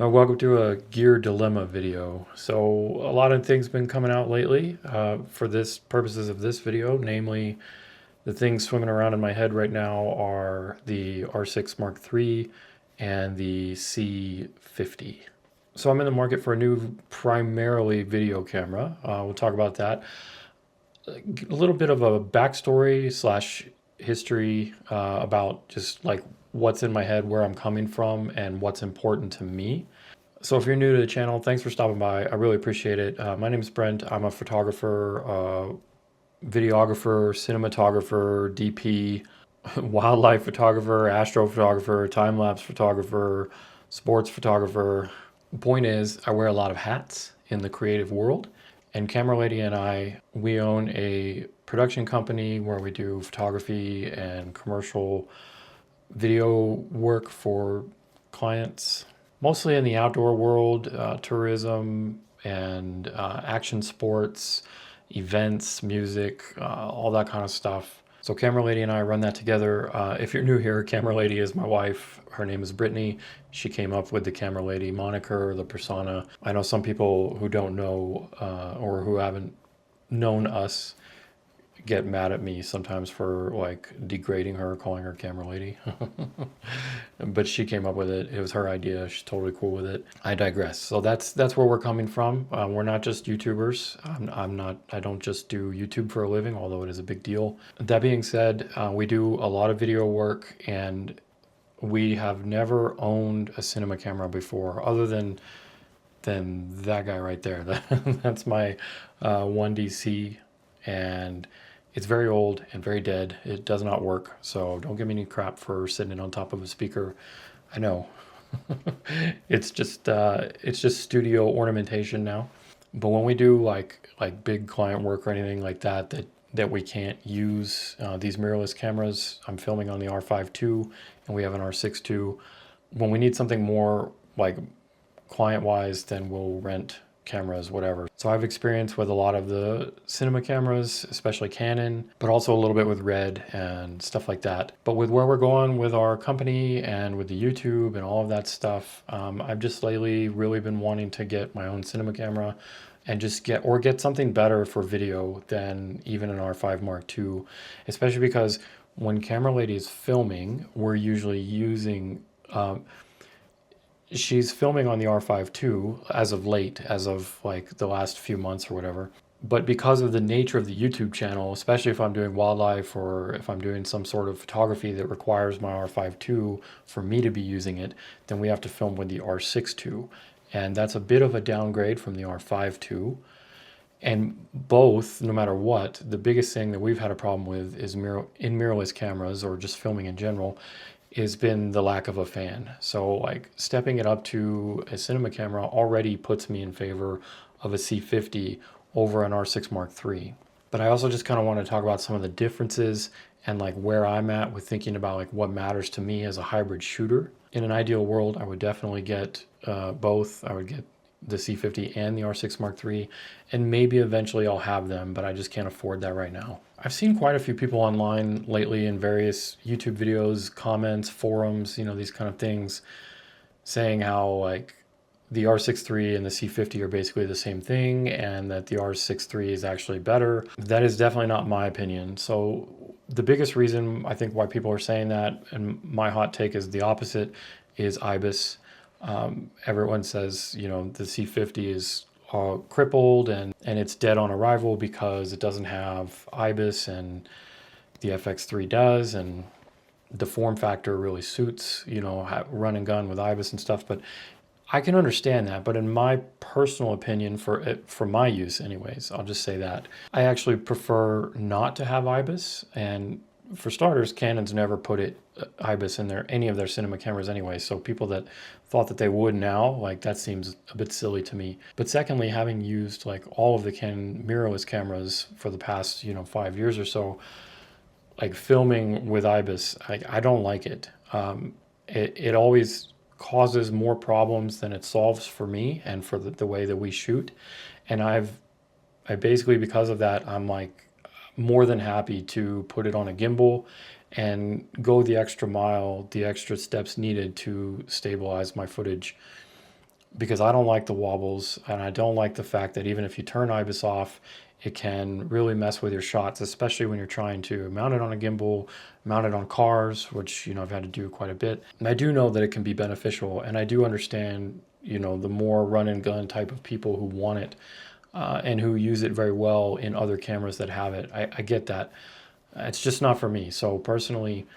Welcome to a gear dilemma video. So a lot of things been coming out lately for this purposes of this video, namely the things swimming around in my head right now are the R6 Mark III and the C50. So I'm in the market for a new primarily video camera. We'll talk about that. A little bit of a backstory slash history about just like what's in my head, where I'm coming from, and what's important to me. So if you're new to the channel, thanks for stopping by. I really appreciate it. My name is Brent. I'm a photographer, videographer, cinematographer, DP, wildlife photographer, astrophotographer, time-lapse photographer, sports photographer. Point is, I wear a lot of hats in the creative world. And Camera Lady and I, we own a production company where we do photography and commercial video work for clients, mostly in the outdoor world, tourism and action sports, events, music, all that kind of stuff. So Camera Lady and I run that together. If you're new here, Camera Lady is my wife. Her name is Brittany. She came up with the Camera Lady moniker, the persona. I know some people who don't know or who haven't known us get mad at me sometimes for like degrading her, calling her Camera Lady. But she came up with it. It was her idea. She's totally cool with it. I digress. So that's where we're coming from. We're not just YouTubers. I'm not. I don't just do YouTube for a living, although it is a big deal. That being said, we do a lot of video work, and we have never owned a cinema camera before, other than that guy right there. That's my 1DC, and it's very old and very dead. It does not work, so don't give me any crap for sitting it on top of a speaker. I know. It's just studio ornamentation now. But when we do like big client work or anything like that we can't use these mirrorless cameras. I'm filming on the R5II and we have an R6II. When we need something more like client-wise, then we'll rent cameras, whatever. So I've experience with a lot of the cinema cameras, especially Canon, but also a little bit with Red and stuff like that. But with where we're going with our company and with the YouTube and all of that stuff, I've just lately really been wanting to get my own cinema camera and just get something better for video than even an R5 Mark II, especially because when Camera Lady is filming, we're usually using she's filming on the R5II as of late, as of like the last few months or whatever. But because of the nature of the YouTube channel, especially if I'm doing wildlife or if I'm doing some sort of photography that requires my R5II for me to be using it, then we have to film with the R6II. And that's a bit of a downgrade from the R5II. And both, no matter what, the biggest thing that we've had a problem with is in mirrorless cameras or just filming in general has been the lack of a fan. So like stepping it up to a cinema camera already puts me in favor of a C50 over an R6 Mark III. But I also just kind of want to talk about some of the differences and like where I'm at with thinking about like what matters to me as a hybrid shooter. In an ideal world, I would definitely get both. I would get the C50 and the R6 Mark III, and maybe eventually I'll have them, but I just can't afford that right now. I've seen quite a few people online lately in various YouTube videos, comments, forums, these kind of things, saying how like the R6III and the C50 are basically the same thing and that the R6III is actually better. That is definitely not my opinion. So the biggest reason I think why people are saying that, and my hot take is the opposite, is IBIS. Everyone says, the C50 is crippled and it's dead on arrival because it doesn't have IBIS and the FX3 does, and the form factor really suits, run and gun with IBIS and stuff. But I can understand that, but in my personal opinion, for my use anyways, I'll just say that I actually prefer not to have IBIS. And for starters, Canon's never put IBIS in any of their cinema cameras anyway. So people that thought that they would now, like that seems a bit silly to me. But secondly, having used like all of the Canon mirrorless cameras for the past 5 years or so, like filming with IBIS, I don't like it. It always causes more problems than it solves for me and for the way that we shoot. And I basically, because of that, I'm like more than happy to put it on a gimbal and go the extra mile, the extra steps needed to stabilize my footage because I don't like the wobbles, and I don't like the fact that even if you turn IBIS off, it can really mess with your shots, especially when you're trying to mount it on a gimbal, mount it on cars, which, I've had to do quite a bit. And I do know that it can be beneficial, and I do understand, the more run and gun type of people who want it, and who use it very well in other cameras that have it. I get that. It's just not for me. So personally,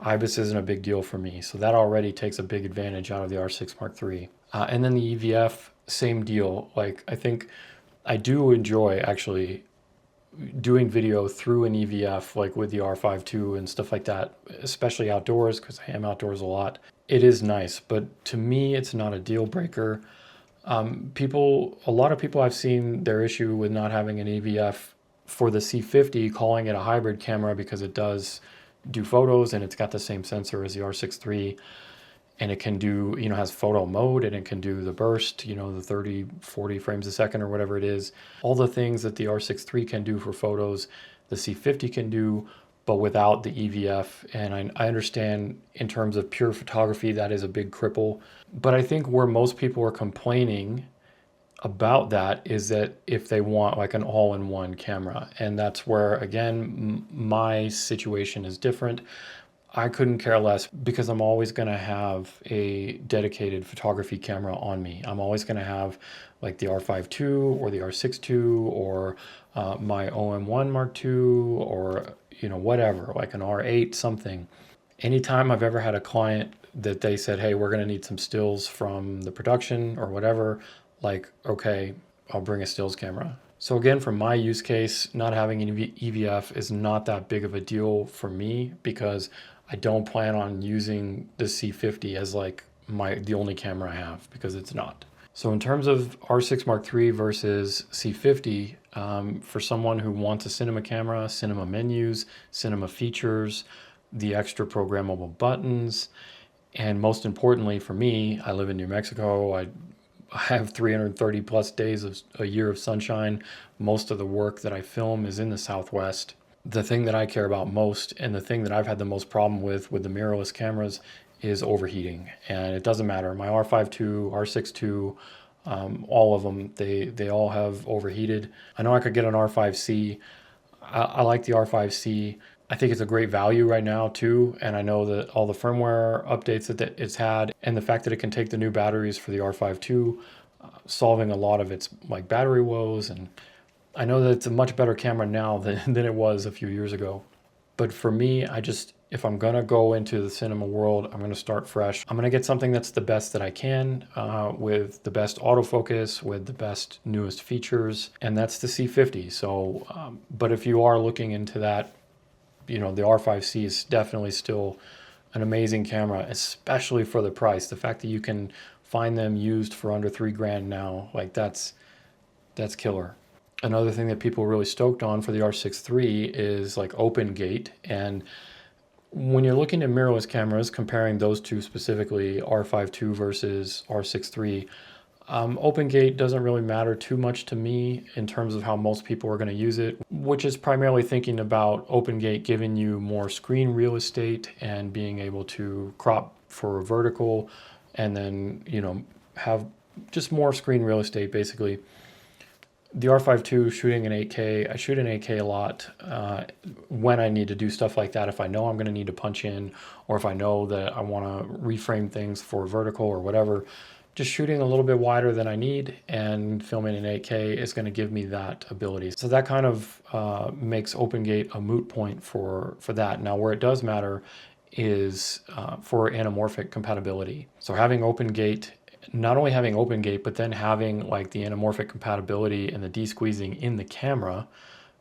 IBIS isn't a big deal for me. So that already takes a big advantage out of the R6 Mark III. And then the EVF, same deal. Like, I think I do enjoy actually doing video through an EVF, like with the R5II and stuff like that, especially outdoors, because I am outdoors a lot. It is nice, but to me, it's not a deal breaker. A lot of people I've seen their issue with not having an EVF for the C50, calling it a hybrid camera because it does do photos and it's got the same sensor as the R6III, and it can do, has photo mode, and it can do the burst, the 30, 40 frames a second or whatever it is. All the things that the R6III can do for photos, the C50 can do, but without the EVF. And I understand in terms of pure photography, that is a big cripple. But I think where most people are complaining about that is that if they want like an all-in-one camera, and that's where, again, my situation is different. I couldn't care less because I'm always going to have a dedicated photography camera on me. I'm always going to have like the R5II or the R6II or my OM1 Mark II or, whatever, like an R8 something. Anytime I've ever had a client that they said, hey, we're going to need some stills from the production or whatever, like, okay, I'll bring a stills camera. So again, for my use case, not having an EVF is not that big of a deal for me because I don't plan on using the C50 as like the only camera I have, because it's not. So in terms of R6 Mark III versus C50, for someone who wants a cinema camera, cinema menus, cinema features, the extra programmable buttons, and most importantly for me, I live in New Mexico. I have 330 plus days of a year of sunshine. Most of the work that I film is in the Southwest. The thing that I care about most, and the thing that I've had the most problem with the mirrorless cameras, is overheating. And it doesn't matter. My R5II, R6II, all of them, they all have overheated. I know I could get an R5C. I like the R5C. I think it's a great value right now too, and I know that all the firmware updates that it's had, and the fact that it can take the new batteries for the R5II, solving a lot of its like battery woes, and I know that it's a much better camera now than it was a few years ago. But for me, if I'm gonna go into the cinema world, I'm gonna start fresh. I'm gonna get something that's the best that I can, with the best autofocus, with the best newest features, and that's the C50. So, but if you are looking into that, the R5C is definitely still an amazing camera, especially for the price. The fact that you can find them used for under $3,000 now, like that's killer. Another thing that people are really stoked on for the R6III is like open gate. And when you're looking at mirrorless cameras, comparing those two specifically, R5II versus R6III, open gate doesn't really matter too much to me in terms of how most people are going to use it, which is primarily thinking about open gate giving you more screen real estate and being able to crop for vertical, and then, have just more screen real estate basically. The R5II shooting in 8K, I shoot in 8K a lot when I need to do stuff like that. If I know I'm going to need to punch in, or if I know that I want to reframe things for vertical or whatever, just shooting a little bit wider than I need and filming in 8K is going to give me that ability. So that kind of makes OpenGate a moot point for that. Now, where it does matter is for anamorphic compatibility. So having OpenGate, not only having OpenGate, but then having like the anamorphic compatibility and the de-squeezing in the camera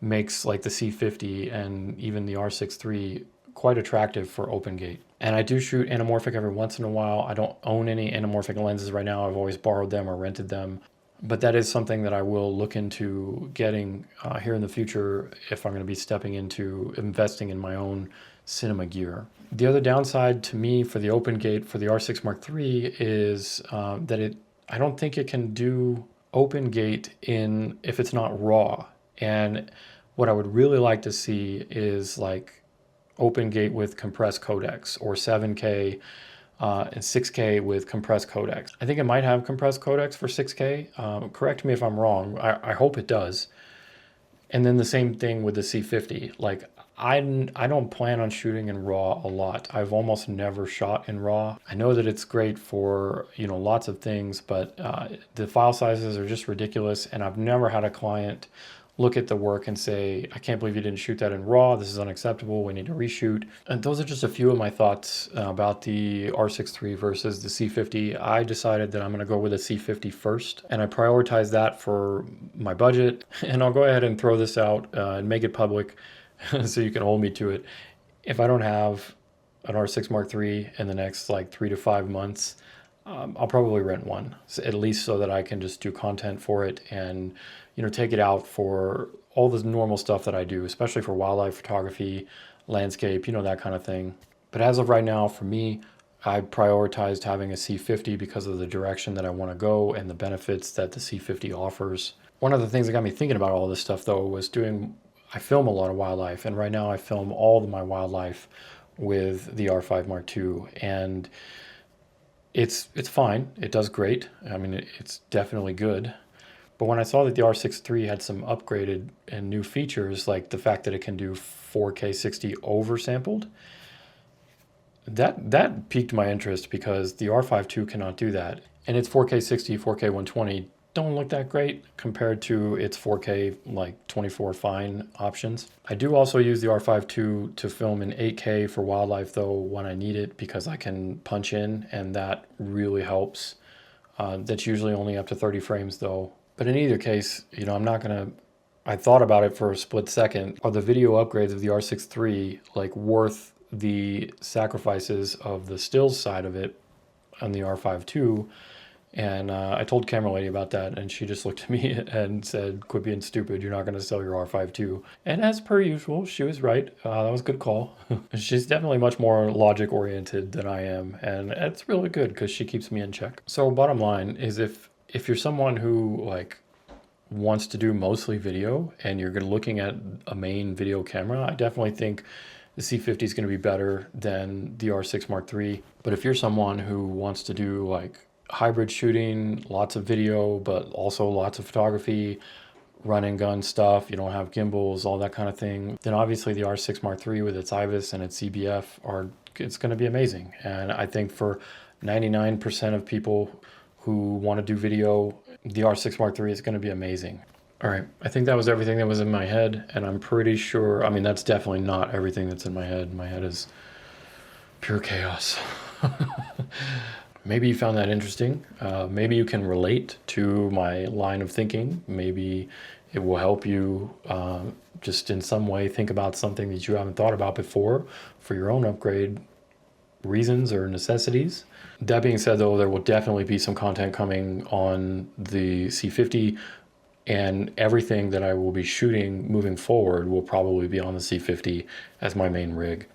makes like the C50 and even the R6III quite attractive for OpenGate. And I do shoot anamorphic every once in a while. I don't own any anamorphic lenses right now. I've always borrowed them or rented them. But that is something that I will look into getting here in the future if I'm going to be stepping into investing in my own cinema gear. The other downside to me for the OpenGate for the R6 Mark III is that I don't think it can do OpenGate if it's not RAW. And what I would really like to see is like OpenGate with compressed codecs or 7K and 6K with compressed codecs. I think it might have compressed codecs for 6K. Correct me if I'm wrong. I hope it does. And then the same thing with the C50. Like I don't plan on shooting in RAW a lot. I've almost never shot in RAW. I know that it's great for, lots of things, but the file sizes are just ridiculous. And I've never had a client look at the work and say, I can't believe you didn't shoot that in RAW. This is unacceptable. We need to reshoot. And those are just a few of my thoughts about the R6III versus the C50. I decided that I'm going to go with the C50 first, and I prioritize that for my budget. And I'll go ahead and throw this out and make it public so you can hold me to it. If I don't have an R6 Mark III in the next like 3 to 5 months, I'll probably rent one, at least so that I can just do content for it and take it out for all the normal stuff that I do, especially for wildlife photography, landscape, that kind of thing. But as of right now, for me, I prioritized having a C50 because of the direction that I want to go and the benefits that the C50 offers. One of the things that got me thinking about all this stuff though was I film a lot of wildlife, and right now I film all of my wildlife with the R5 Mark II, and it's fine. It does great. I mean, it's definitely good. But when I saw that the R6III had some upgraded and new features, like the fact that it can do 4K 60 oversampled, that piqued my interest because the R5II cannot do that. And its 4K 60, 4K 120 don't look that great compared to its 4K like 24 fine options. I do also use the R5II to film in 8K for wildlife though when I need it, because I can punch in, and that really helps. That's usually only up to 30 frames though. But in either case, I thought about it for a split second. Are the video upgrades of the R6III like worth the sacrifices of the stills side of it on the R5II? And I told camera lady about that, and she just looked at me and said, quit being stupid, you're not going to sell your R5II. And as per usual, she was right. That was a good call. She's definitely much more logic oriented than I am, and it's really good because she keeps me in check. So bottom line is, if you're someone who like wants to do mostly video and you're looking at a main video camera, I definitely think the C50 is going to be better than the R6 Mark III. But if you're someone who wants to do like hybrid shooting, lots of video, but also lots of photography, run and gun stuff, you don't have gimbals, all that kind of thing, then obviously the R6 Mark III with its IBIS and its CBF it's going to be amazing. And I think for 99% of people who want to do video, the R6 Mark III is going to be amazing. All right, I think that was everything that was in my head, and I'm pretty sure, that's definitely not everything that's in my head. My head is pure chaos. Maybe you found that interesting. Maybe you can relate to my line of thinking. Maybe it will help you just in some way think about something that you haven't thought about before for your own upgrade reasons or necessities. That being said, though, there will definitely be some content coming on the C50, and everything that I will be shooting moving forward will probably be on the C50 as my main rig.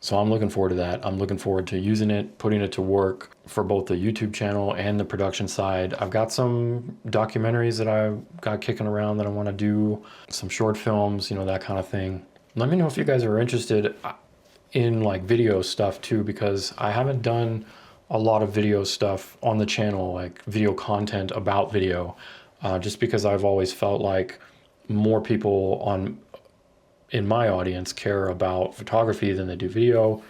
So I'm looking forward to that. I'm looking forward to using it, putting it to work for both the YouTube channel and the production side. I've got some documentaries that I've got kicking around that I want to do, some short films, that kind of thing. Let me know if you guys are interested in like video stuff too, because I haven't done a lot of video stuff on the channel, like video content about video, just because I've always felt like more people in my audience care about photography than they do video.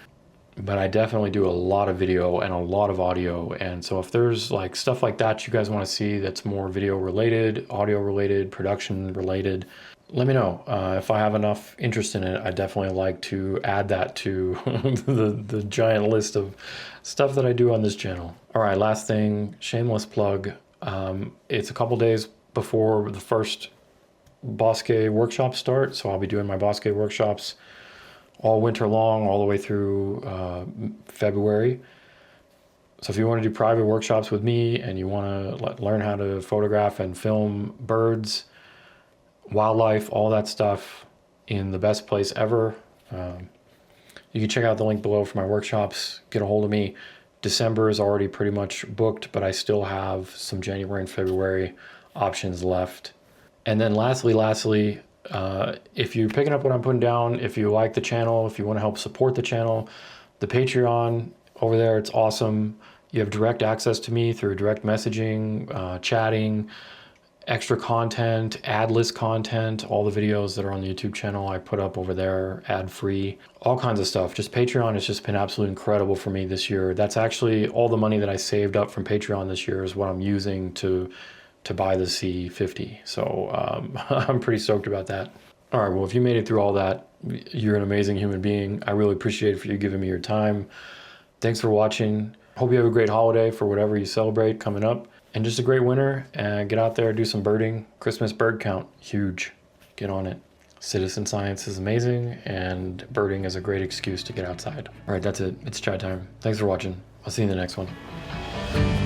But I definitely do a lot of video and a lot of audio, and so if there's like stuff like that you guys want to see that's more video related, audio related, production related, let me know. If I have enough interest in it, I definitely like to add that to the giant list of stuff that I do on this channel. All right, last thing, shameless plug. It's a couple days before the first Bosque workshops start, so I'll be doing my Bosque workshops all winter long, all the way through February. So if you want to do private workshops with me and you want to learn how to photograph and film birds, wildlife, all that stuff in the best place ever, you can check out the link below for my workshops. Get a hold of me. December is already pretty much booked, but I still have some January and February options left. And then lastly, if you're picking up what I'm putting down, if you like the channel, if you want to help support the channel, the Patreon Over there, it's awesome. You have direct access to me through direct messaging, chatting, extra content, ad-less content, all the videos that are on the YouTube channel I put up over there, ad-free, all kinds of stuff. Just Patreon has just been absolutely incredible for me this year. That's actually all the money that I saved up from Patreon this year is what I'm using to buy the C50. So I'm pretty stoked about that. All right, well, if you made it through all that, you're an amazing human being. I really appreciate it for you giving me your time. Thanks for watching. Hope you have a great holiday for whatever you celebrate coming up. And just a great winter, and get out there, do some birding. Christmas bird count, huge. Get on it. Citizen science is amazing, and birding is a great excuse to get outside. All right, that's it. It's chat time. Thanks for watching. I'll see you in the next one.